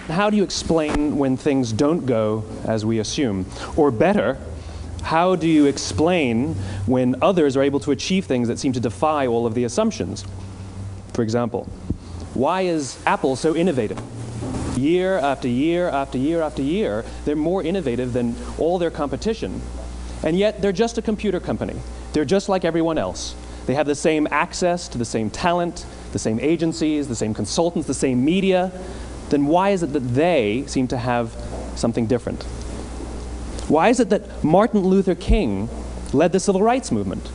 how do you explain when things don't go as we assume? Or better, how do you explain when others are able to achieve things that seem to defy all of the assumptions? For example, why is Apple so innovative? Year after year after year after year, they're more innovative than all their competition. And yet, they're just a computer company. They're just like everyone else. They have the same access to the same talent, the same agencies, the same consultants, the same media. Then why is it that they seem to have something different? Why is it that Martin Luther King led the civil rights movement?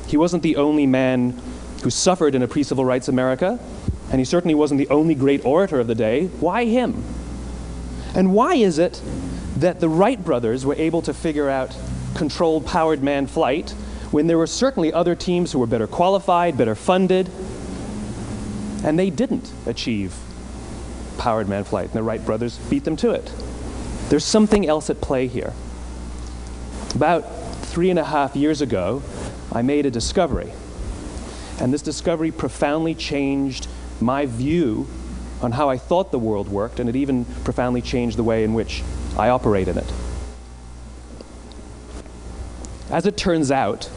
He wasn't the only man who suffered in a pre-civil rights America, and he certainly wasn't the only great orator of the day. Why him? And why is it that the Wright brothers were able to figure out controlled powered manned flight when there were certainly other teams who were better qualified, better funded, and they didn't achieve powered manned flight, and the Wright brothers beat them to it? There's something else at play here. About 3.5 years ago, I made a discovery, and this discovery profoundly changed my view on how I thought the world worked, and it even profoundly changed the way in which I operate in it. As it turns out,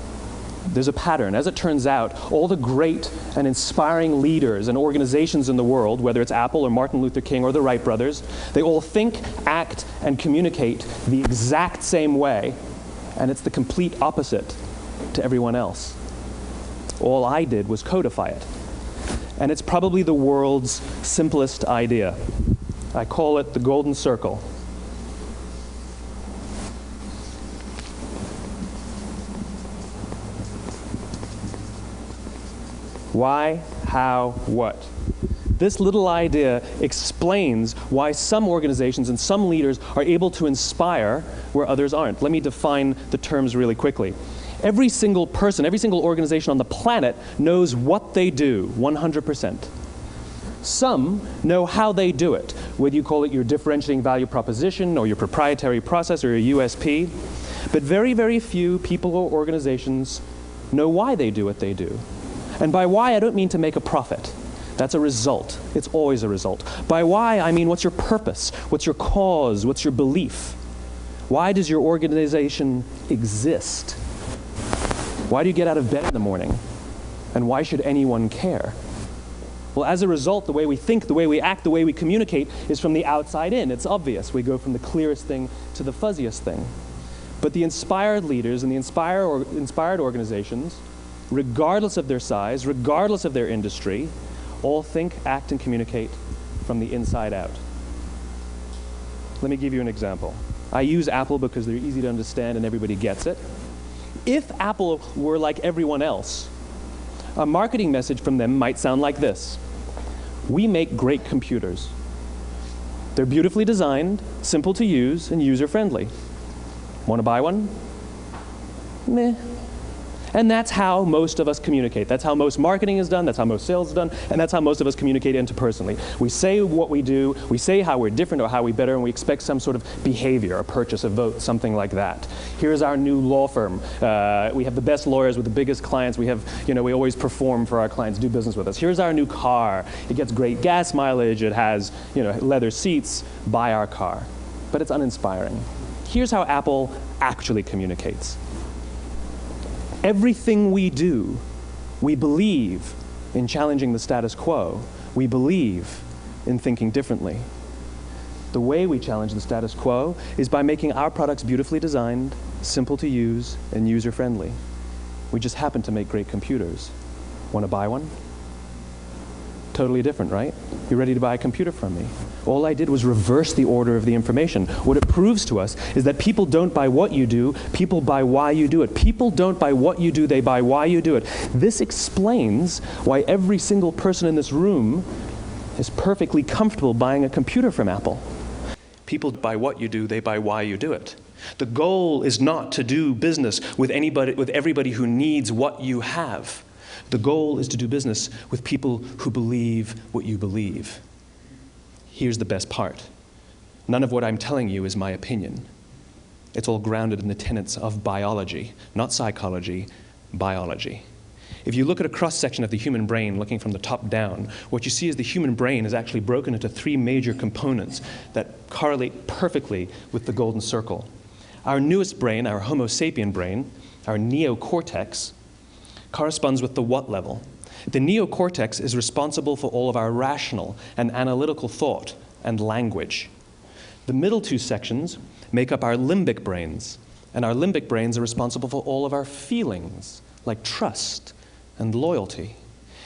there's a pattern. As it turns out, all the great and inspiring leaders and organizations in the world, whether it's Apple or Martin Luther King or the Wright brothers, they all think, act, and communicate the exact same way, and it's the complete opposite to everyone else. All I did was codify it. And it's probably the world's simplest idea. I call it the golden circle. Why, how, what? This little idea explains why some organizations and some leaders are able to inspire where others aren't. Let me define the terms really quickly. Every single person, every single organization on the planet knows what they do 100%. Some know how they do it, whether you call it your differentiating value proposition or your proprietary process or your USP. But very, very few people or organizations know why they do what they do. And by why, I don't mean to make a profit. That's a result. It's always a result. By why, I mean what's your purpose? What's your cause? What's your belief? Why does your organization exist? Why do you get out of bed in the morning? And why should anyone care? Well, as a result, the way we think, the way we act, the way we communicate is from the outside in. It's obvious. We go from the clearest thing to the fuzziest thing. But the inspired leaders and the inspired organizations, regardless of their size, regardless of their industry, all think, act, and communicate from the inside out. Let me give you an example. I use Apple because they're easy to understand and everybody gets it. If Apple were like everyone else, a marketing message from them might sound like this. We make great computers. They're beautifully designed, simple to use, and user-friendly. Want to buy one? Meh. And that's how most of us communicate. That's how most marketing is done, that's how most sales is done, and that's how most of us communicate interpersonally. We say what we do, we say how we're different or how we're better, and we expect some sort of behavior, a purchase, a vote, something like that. Here's our new law firm. We have the best lawyers with the biggest clients. We have, we always perform for our clients, do business with us. Here's our new car. It gets great gas mileage. It has, leather seats. Buy our car. But it's uninspiring. Here's how Apple actually communicates. Everything we do, we believe in challenging the status quo. We believe in thinking differently. The way we challenge the status quo is by making our products beautifully designed, simple to use, and user-friendly. We just happen to make great computers. Want to buy one? Totally different, right? You're ready to buy a computer from me. All I did was reverse the order of the information. What it proves to us is that people don't buy what you do, people buy why you do it. People don't buy what you do, they buy why you do it. This explains why every single person in this room is perfectly comfortable buying a computer from Apple. People buy what you do, they buy why you do it. The goal is not to do business with everybody who needs what you have. The goal is to do business with people who believe what you believe. Here's the best part. None of what I'm telling you is my opinion. It's all grounded in the tenets of biology, not psychology, biology. If you look at a cross-section of the human brain, looking from the top down, what you see is the human brain is actually broken into 3 major components that correlate perfectly with the golden circle. Our newest brain, our Homo sapien brain, our neocortex, corresponds with the what level. The neocortex is responsible for all of our rational and analytical thought and language. The middle 2 sections make up our limbic brains, and our limbic brains are responsible for all of our feelings, like trust and loyalty.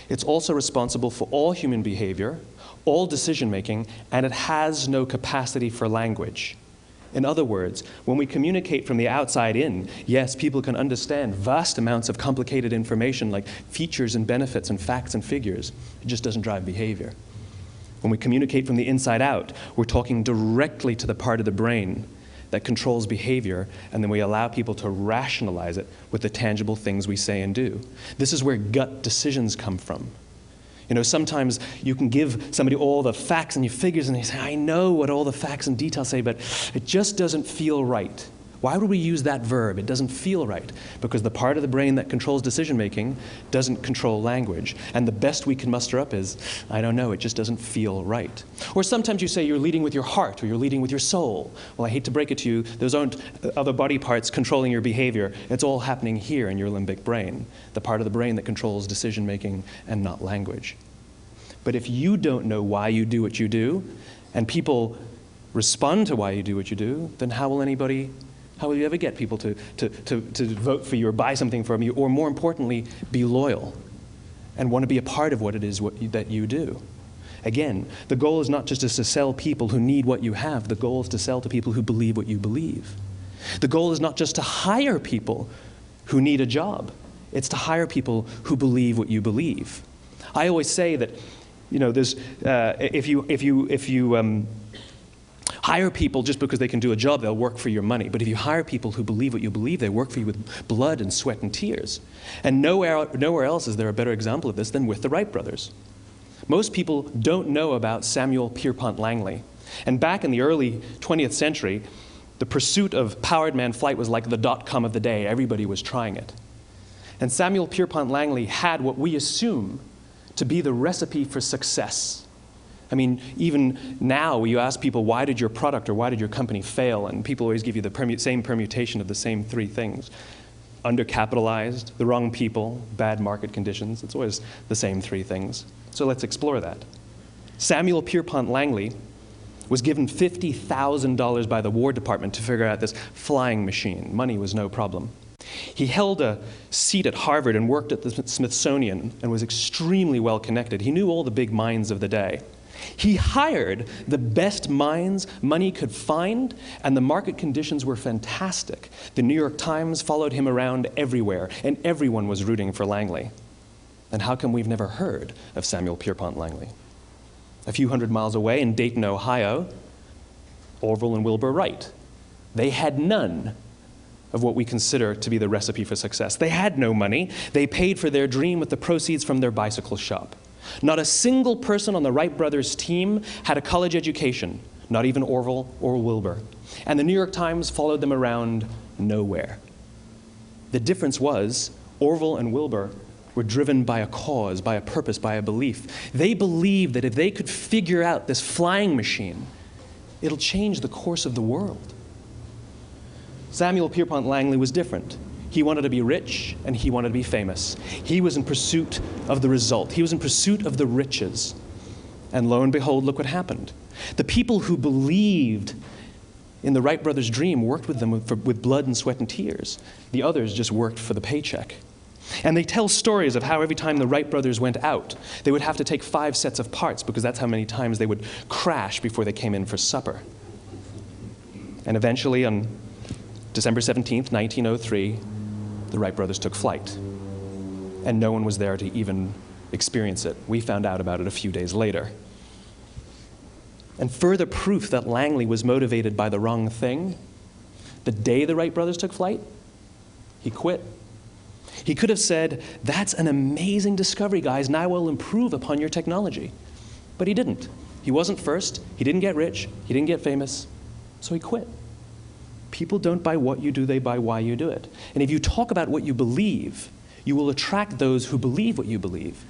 It's also responsible for all human behavior, all decision-making, and it has no capacity for language. In other words, when we communicate from the outside in, yes, people can understand vast amounts of complicated information like features and benefits and facts and figures. It just doesn't drive behavior. When we communicate from the inside out, we're talking directly to the part of the brain that controls behavior, and then we allow people to rationalize it with the tangible things we say and do. This is where gut decisions come from. You know, sometimes you can give somebody all the facts and your figures, and they say, I know what all the facts and details say, but it just doesn't feel right. Why would we use that verb? It doesn't feel right. Because the part of the brain that controls decision-making doesn't control language. And the best we can muster up is, I don't know, it just doesn't feel right. Or sometimes you say you're leading with your heart or you're leading with your soul. Well, I hate to break it to you, those aren't other body parts controlling your behavior. It's all happening here in your limbic brain, the part of the brain that controls decision-making and not language. But if you don't know why you do what you do, and people respond to why you do what you do, then how will you ever get people to vote for you or buy something from you, or more importantly, be loyal and want to be a part of what it is that you do? Again, the goal is not just to sell people who need what you have. The goal is to sell to people who believe what you believe. The goal is not just to hire people who need a job. It's to hire people who believe what you believe. I always say that, you know, there's, if you hire people just because they can do a job, they'll work for your money. But if you hire people who believe what you believe, they work for you with blood and sweat and tears. And nowhere else is there a better example of this than with the Wright brothers. Most people don't know about Samuel Pierpont Langley. And back in the early 20th century, the pursuit of powered man flight was like the dot-com of the day. Everybody was trying it. And Samuel Pierpont Langley had what we assume to be the recipe for success. I mean, even now, you ask people, why did your product or why did your company fail? And people always give you the same permutation of the same 3 things. Undercapitalized, the wrong people, bad market conditions. It's always the same 3 things. So let's explore that. Samuel Pierpont Langley was given $50,000 by the War Department to figure out this flying machine. Money was no problem. He held a seat at Harvard and worked at the Smithsonian and was extremely well connected. He knew all the big minds of the day. He hired the best minds money could find, and the market conditions were fantastic. The New York Times followed him around everywhere, and everyone was rooting for Langley. And how come we've never heard of Samuel Pierpont Langley? A few hundred miles away in Dayton, Ohio, Orville and Wilbur Wright. They had none of what we consider to be the recipe for success. They had no money. They paid for their dream with the proceeds from their bicycle shop. Not a single person on the Wright brothers' team had a college education, not even Orville or Wilbur. And the New York Times followed them around nowhere. The difference was Orville and Wilbur were driven by a cause, by a purpose, by a belief. They believed that if they could figure out this flying machine, it'll change the course of the world. Samuel Pierpont Langley was different. He wanted to be rich, and he wanted to be famous. He was in pursuit of the result. He was in pursuit of the riches. And lo and behold, look what happened. The people who believed in the Wright brothers' dream worked with them with blood and sweat and tears. The others just worked for the paycheck. And they tell stories of how every time the Wright brothers went out, they would have to take 5 sets of parts because that's how many times they would crash before they came in for supper. And eventually, on December 17th, 1903, the Wright brothers took flight. And no one was there to even experience it. We found out about it a few days later. And further proof that Langley was motivated by the wrong thing, the day the Wright brothers took flight, he quit. He could have said, that's an amazing discovery, guys. Now I will improve upon your technology. But he didn't. He wasn't first. He didn't get rich. He didn't get famous. So he quit. People don't buy what you do, they buy why you do it. And if you talk about what you believe, you will attract those who believe what you believe.